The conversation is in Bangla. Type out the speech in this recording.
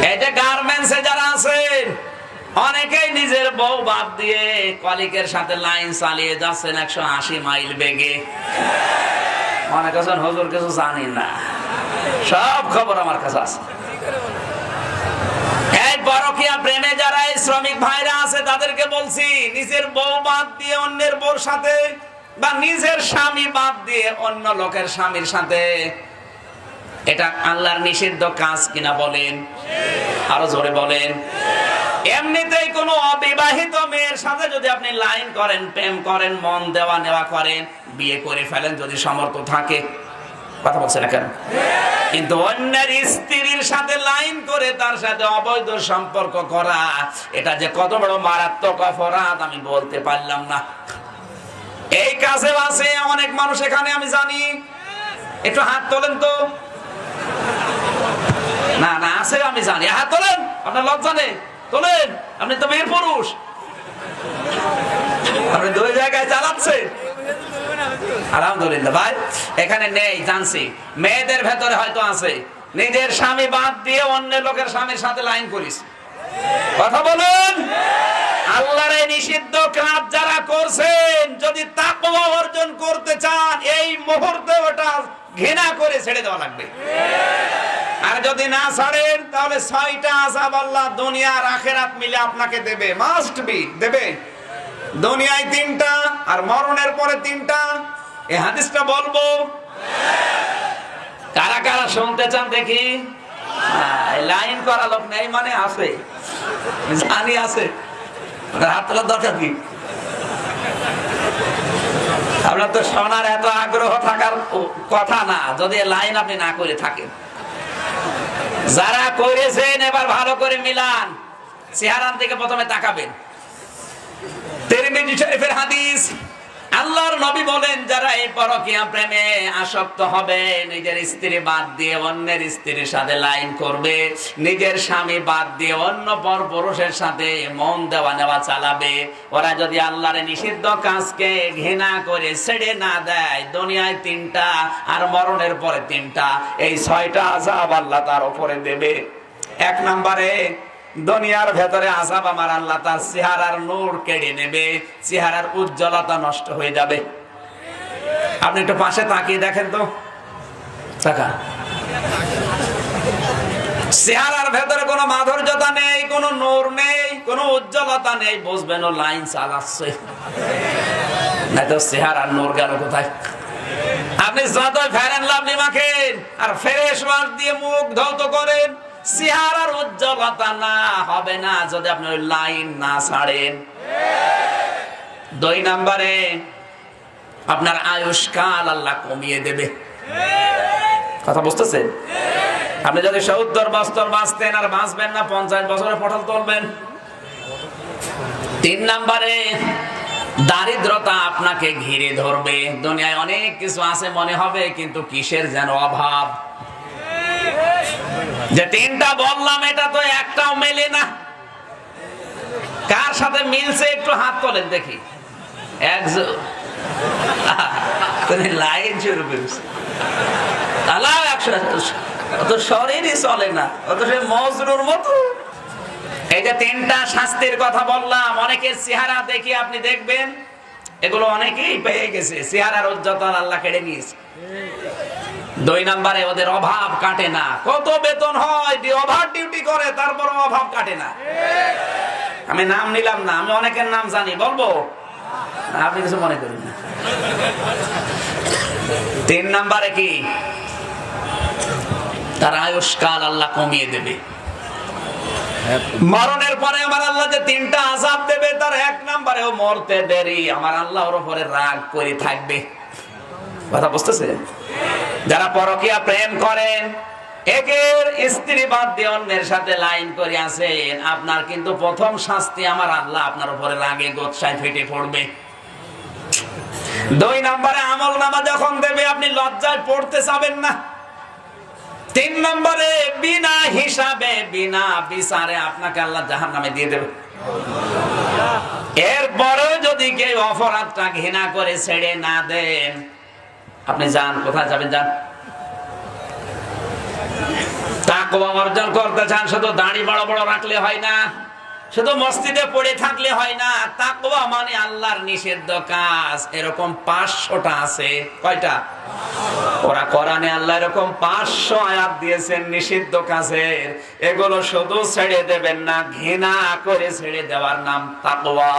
এই যে গার্মেন্টসে যারা আছেন, অনেকেই নিজের বউ বাদ দিয়ে কলিকের সাথে লাইন চালিয়ে যাচ্ছেন 180 মাইল বেগে। মনে করছেন হুজুর কিছু জানি না, সব খবর আমার কাছে আছে। এই পরকীয়া প্রেমে যারা এই শ্রমিক ভাইরা আছে, তাদেরকে বলছি, নিজের বউ বাদ দিয়ে অন্যের বউর সাথে, বা নিজের স্বামী বাদ দিয়ে অন্য লোকের স্বামীর সাথে, এটা আল্লাহর নিষিদ্ধ কাজ কিনা বলেন? আরো জোরে বলেন। এমনিতেই কোনো অবিবাহিত মেয়ের সাথে যদি আপনি লাইন করেন, প্রেম করেন, মন দেওয়া নেওয়া করেন, বিয়ে করে ফেলেন যদি সামর্থ্য থাকে, কথা বলছে না কেন? কিন্তু অন্যের স্ত্রীর সাথে লাইন করে তার সাথে অবৈধ সম্পর্ক করা, এটা যে কত বড় মারাত্মক অপরাধ আমি বলতে পারলাম না। এই কাজে আছে অনেক মানুষ এখানে, আমি জানি। একটু হাত তোলেন তো। না না আছে, আমি জানি। হাত তোলেন, আপনার লজ্জা নেই? তোলেন, আপনি তো মেয়ের পুরুষ, আপনি দুই জায়গায় চালাচ্ছেন। আলহামদুলিল্লাহ ভাই, এখানে নেই জানছি, মেয়েদের ভেতরে হয়তো আছে, নিজের স্বামী বাদ দিয়ে অন্য লোকের স্বামীর সাথে লাইন করিস। কথা বলুন। আল্লাহর এই নিষিদ্ধ কাজ যারা করছেন, যদি তাকওয়া অর্জন করতে চান, এই মুহূর্তে ওটা ঘৃণা করে ছেড়ে দেওয়া লাগবে। আর যদি না ছাড়েন, তাহলে 6টা আযাব আল্লাহ দুনিয়া আর আখিরাত মিলে আপনাকে দেবে, মাস্ট বি দেবে। দুনিয়ায় 3টা আর মরণের পরে 3টা। এই হাদিসটা বলবো, কারা কারা শুনতে চান দেখি? লাইন করা লোক নেই মানে আছে, জানি আছে। হাত তোলার দরকার কি? আপনার তো শোনার এত আগ্রহ থাকার কথা না, যদি লাইন আপনি না করে থাকেন। যারা করেছেন এবার ভালো করে মিলান, চেহারার দিকে প্রথমে তাকাবেন। তিরমিজি শরীফের হাদিস, আল্লাহর নবী বলেন, যারা এই পরকীয়া প্রেমে আসক্ত হবে, নিজের স্ত্রী বাদ দিয়ে অন্যের স্ত্রীর সাথে লাইন করবে, নিজের স্বামী বাদ দিয়ে অন্য পরপুরুষের সাথে মন দেওয়া নেওয়া চালাবে, ওরা যদি আল্লাহর নিষিদ্ধ কাজকে ঘৃণা করে ছেড়ে না দেয়, দুনিয়ায় 3টা আর মরণের পরে 3টা, এই 6টা আযাব আল্লাহ তার উপরে দেবে। 1 নম্বরে, দুনিয়ার ভেতরে আযাব আমার আল্লাহ তার চেহারার নূর কেড়ে নেবে, চেহারার উজ্জ্বলতা নষ্ট হয়ে যাবে। আপনি একটু পাশে তাকিয়ে দেখেন তো, তাকান। চেহারার ভেতরে কোনো মাধুর্যতা নেই, কোনো নূর নেই, কোনো উজ্জ্বলতা নেই, বুঝবেন ও লাইন চালাচ্ছে। না তো চেহারার নূর গেল কোথায়? আপনি যতই ফেয়ার এন্ড লাভলি মাখেন আর ফ্রেশ ওয়াশ দিয়ে মুখ ধৌত করেন, চেহারার উজ্জ্বলতা না হবে না যদি আপনি ওই লাইন না ছাড়েন। 2 নম্বরে, আপনার আয়ুষ্কাল আল্লাহ কমিয়ে দেবে। কথা বুঝতেছেন? আপনি যদি 70 বছর বাঁচতেন, আর বাঁচবেন না, 50 বছরে পটল তুলবেন। 3 নম্বরে, দারিদ্রতা আপনাকে ঘিরে ধরবে। দুনিয়ায় অনেক কিছু আছে মনে হবে, কিন্তু কিসের যেন অভাব। যে 3টা বললাম, এটা তো একটাও মেলে না। কার সাথে মিলছে একটু হাত তোলেন দেখি। একজন লাইন শুরু করেছে, অত শরীরই চলে না, অত সে মজরুর মতো। এই যে 3টা শাস্তির কথা বললাম, অনেকের চেহারা দেখি আপনি দেখবেন, এগুলো অনেকেই পেয়ে গেছে, চেহারার উজ্জ্বলতা আল্লাহ কেড়ে নিয়েছে। 2 নম্বরে, ওদের অভাব কাটে না। কত বেতন হয়, ওভার ডিউটি করে, তারপর অভাব কাটে না। আমি নাম নিলাম না, আমি অনেকের নাম জানি, বলবো? আপনি কিছু মনে করেন না। 3 নম্বরে কি? তার আয়ুষ্কাল আল্লাহ কমিয়ে দেবে। মরণের পরে আমার আল্লাহ যে 3টা আযাব দেবে, তার 1 নম্বরেও মরতে দেরি, আমার আল্লাহর উপরে রাগ করে থাকবে। কথা বুঝতেছে? যারা পরকীয়া প্রেম করেন, একের স্ত্রী বাদ দিয়ে অন্যের সাথে লাইন করে আছেন, আপনার কিন্তু প্রথম শাস্তি আমার আল্লাহ আপনার উপরে রাগে গোচ্ছায় ফেটে পড়বে। 2 নম্বরে, আমল নামা যখন দেবে, আপনি লজ্জায় পড়তে চাবেন না। 3 নম্বরে, বিনা হিসাবে বিনা বিচারে আপনাকে আল্লাহ জাহান্নামে দিয়ে দেবে। এরপরেও যদি কেউ অপরাধটা ঘৃণা করে ছেড়ে না দেন, আপনি যান, কোথায় যাবেন? যান, তাকওয়া অর্জন করতে চান, শুধু দাড়ি বড় বড় রাখলে হয় না, শুধু মসজিদে পড়ে থাকলে হয় না। তাকওয়া মানে আল্লাহর নিষিদ্ধ কাজ এরকম 500টা আছে। কয়টা? ওরা কোরআনে আল্লাহ এরকম 500 আয়াত দিয়েছেন নিষিদ্ধ কাজের। এগুলো শুধু ছেড়ে দেবেন না, ঘৃণা করে ছেড়ে দেওয়ার নাম তাকওয়া।